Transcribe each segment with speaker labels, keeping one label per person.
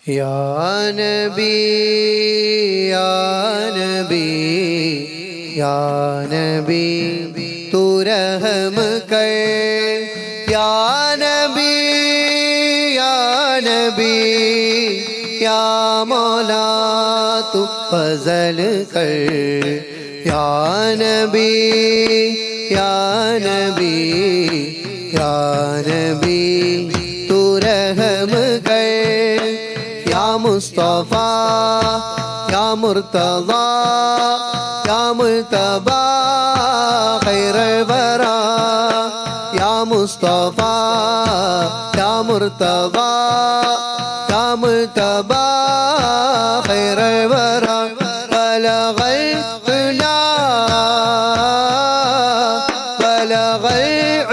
Speaker 1: या नबी या नबी या नबी तू रहम कर या नबी या नबी या मौला तू फजल कर या नबी या नबी या नबी तू रहम कर या मुस्तफा या मुर्तज़ा या मुर्तबा खैर वरा या मुस्तफा या मुर्तबा या मुर्तबा खैर वरा बलगल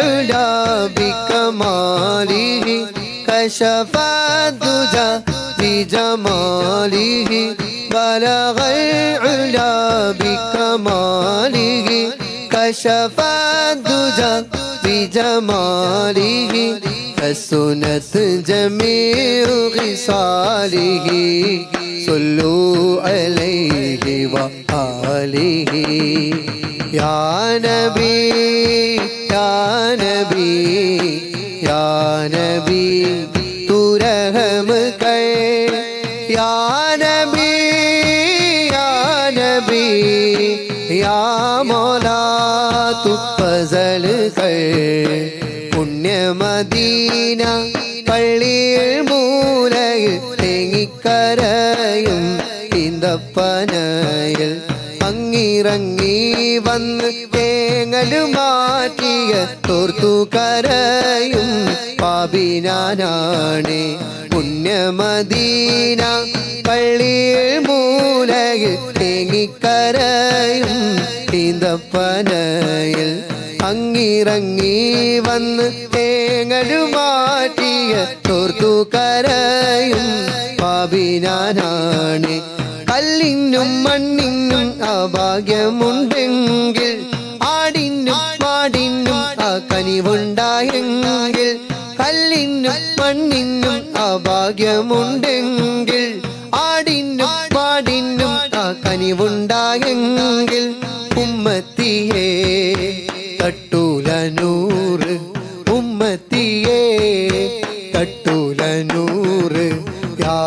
Speaker 1: उला बिकमालिही कशफा दुजा بجماله بلغ العلا بكماله كشف الدجى بجماله حسنت جميع خصاله صلوا عليه وآله يا نبي يا نبي يا نبي तू रहम कर या नबी या नबी या मौला तू फजल कर പുണ്യ മദീന പള്ളിയിൽ മൂലയിൽ തേങ്ങിക്കരയും ഈന്തപ്പനയിൽ അങ്ങിറങ്ങി വന്ന് തേങ്ങല് മാറ്റിയ തോർത്തു കരയും പാപിനാനാണ് പുണ്യ മദീന പള്ളിയിൽ മൂലയിൽ തേങ്ങിക്കരയും ഈന്തപ്പനയിൽ അങ്ങിറങ്ങി വന്ന് തേങ്ങല് മാറ്റിയ തോർത്തു കരയും പാപിനാനാണ് കല്ലിനും മണ്ണിനും അഭാഗ്യമുണ്ടെങ്കിൽ ആടിനും മാടിനും ആ കനിവുണ്ടായെങ്കിൽ കല്ലിനും മണ്ണിനും അഭാഗ്യമുണ്ടെങ്കിൽ ആടിനും മാടിനും ആ കനിവുണ്ടായെങ്കിൽ ഉമ്മത്തിയെ തട്ടൂല നൂറ് ഉമ്മത്തിയെ തട്ടൂല നൂറ് യാ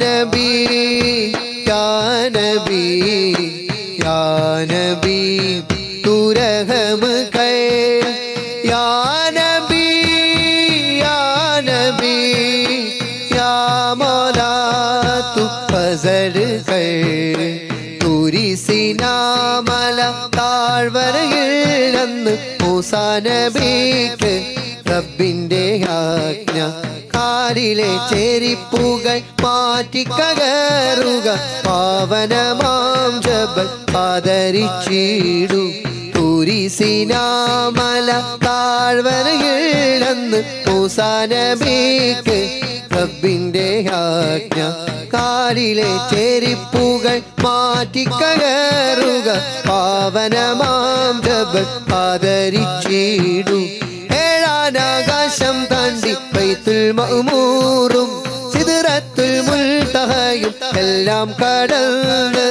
Speaker 1: നബി യാ നബി യാ നബി തൂ रहम कर या नबी या नबी या मौला तू फजल कर തുരിസിനാമല താഴ്വരയിൽ അന്ന് മൂസാ നബിക്ക് റബ്ബിന്റെ ആജ്ഞ കാലിലെ ചെരിപ്പുകൾ മാറ്റിക്കകറുക പാവനമാം ജബൽ ആദരിച്ചിടു തുരിസിനാമല താഴ്വരയിൽ അന്ന് മൂസാ നബിക്ക് റബ്ബിന്റെ ആജ്ഞ കാലിലെ ചെരിപ്പുകൾ മാറ്റിക്കകറുക പാവനമാം ജബൽ ആദരിച്ചിടു ഏഴാനാകാശം താണ്ടി ബൈത്തുൽ മഅ്മൂറും സിദ്റത്തുൽ മുൻതഹയും എല്ലാം കടന്ന്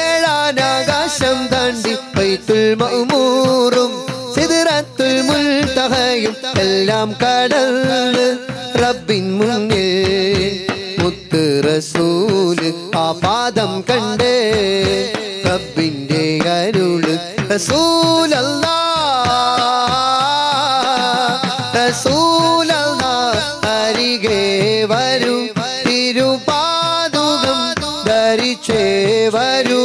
Speaker 1: ഏഴാനാകാശം താണ്ടി ബൈത്തുൽ മഅ്മൂറും സിദ്റത്തുൽ മുൻതഹയും എല്ലാം കടന്ന് റബ്ബിൻ മുന്നിൽ മുത്ത് റസൂല് ആ പാദം കണ്ട് റബ്ബിന്റെ അരുള് റസൂലല്ലാഹ് അരികെ വരൂ തിരുപാദുകം ധരിച്ചേ വരൂ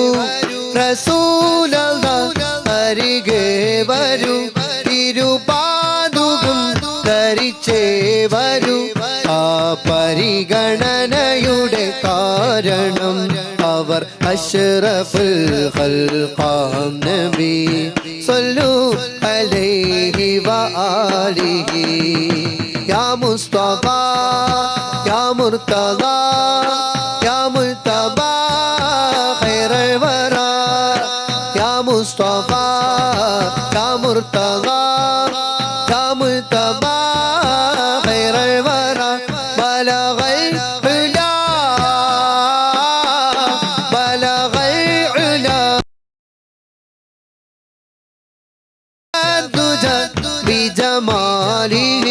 Speaker 1: റസൂലല്ലാഹ് അരികെ വരൂ തിരുപാദുകം ധരിച്ചേ വരൂ ആ പരിഗണനയുടെ കാരണം അവർ അഷ്റഫുൽ ഖൽഖാം നബി സല്ലു അലൈഹി വആലിഹി യാ മുസ്തഫ യാ മുർതദാ യാ മുൽതബാ ഖൈറുൽ വറാ യാ മുസ്തഫ യാ മുർതദാ യാ മുൽതബാ ഖൈറുൽ വറാ ബലഗൽ ഉലാ بجماله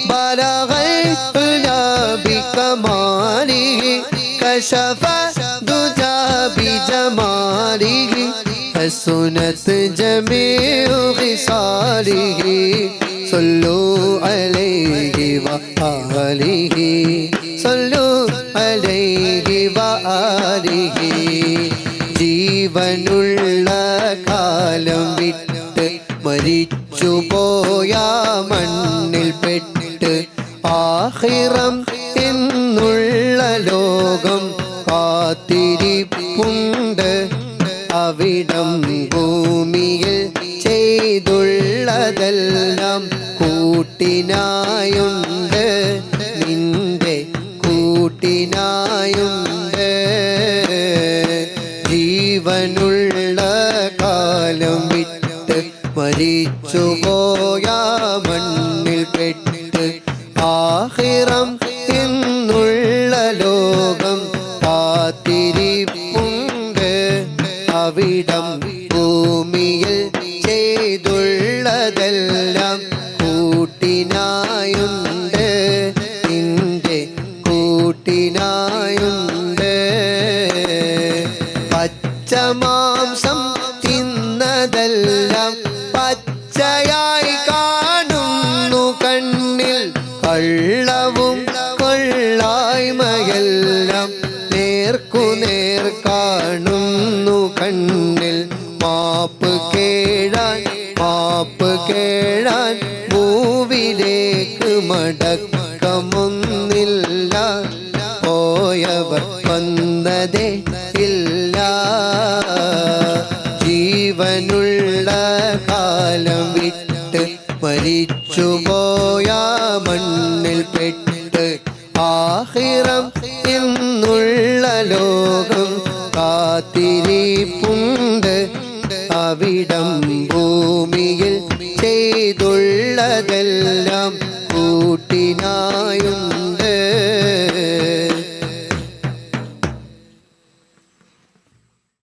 Speaker 1: بلغ العلا بكماله كشف الدجى بجماله حسنت جميع خصاله صلوا عليه وآله صلوا عليه وآله ജീവനുള്ള കാലം വിട്ട് മരിച്ചുപോയ മണ്ണിൽ പെട്ട് ആഖിറം എന്നുള്ള ലോകം കാത്തിരിപ്പുണ്ട് അവിടം ഭൂമിയിൽ ചെയ്തുള്ളതെല്ലാം കൂട്ടിനായുണ്ട് നിന്റെ കൂട്ടിനായുണ്ട് ജീവനുള്ള കാലം വിട്ട് മരിച്ചുപോയ മണ്ണിൽ പെട്ട് ആഖിറം എന്നുള്ള ലോകം കാത്തിരിപ്പുണ്ട് അവിടം ഭൂമിയിൽ ചെയ്തുള്ളതെല്ലാം കൂട്ടിനായുണ്ട് നിന്റെ കൂട്ടിനായുണ്ട് പച്ചമാംസം തിന്നതെല്ലാം പച്ചയായി കാണുന്നു കണ്ണിൽ കള്ളവും കൊള്ളായ്മയെല്ലാം നേർക്കുനേർ കാണുന്നു കണ്ണിൽ മാപ്പ് കേഴാൻ ഭൂവിലേക്ക് മടക്കമൊന്നില്ല പോയവർ വന്നതേ ഇല്ല ജീവനുള്ള കാലം വിട്ട് മരിച്ചുപോയ മണ്ണിൽ പെട്ട് ആഖിറം എന്നുള്ള ലോകം കാത്തിരിപ്പുണ്ട് അവിടം ഭൂമിയിൽ ചെയ്തുള്ളതെല്ലാം കൂട്ടിനായും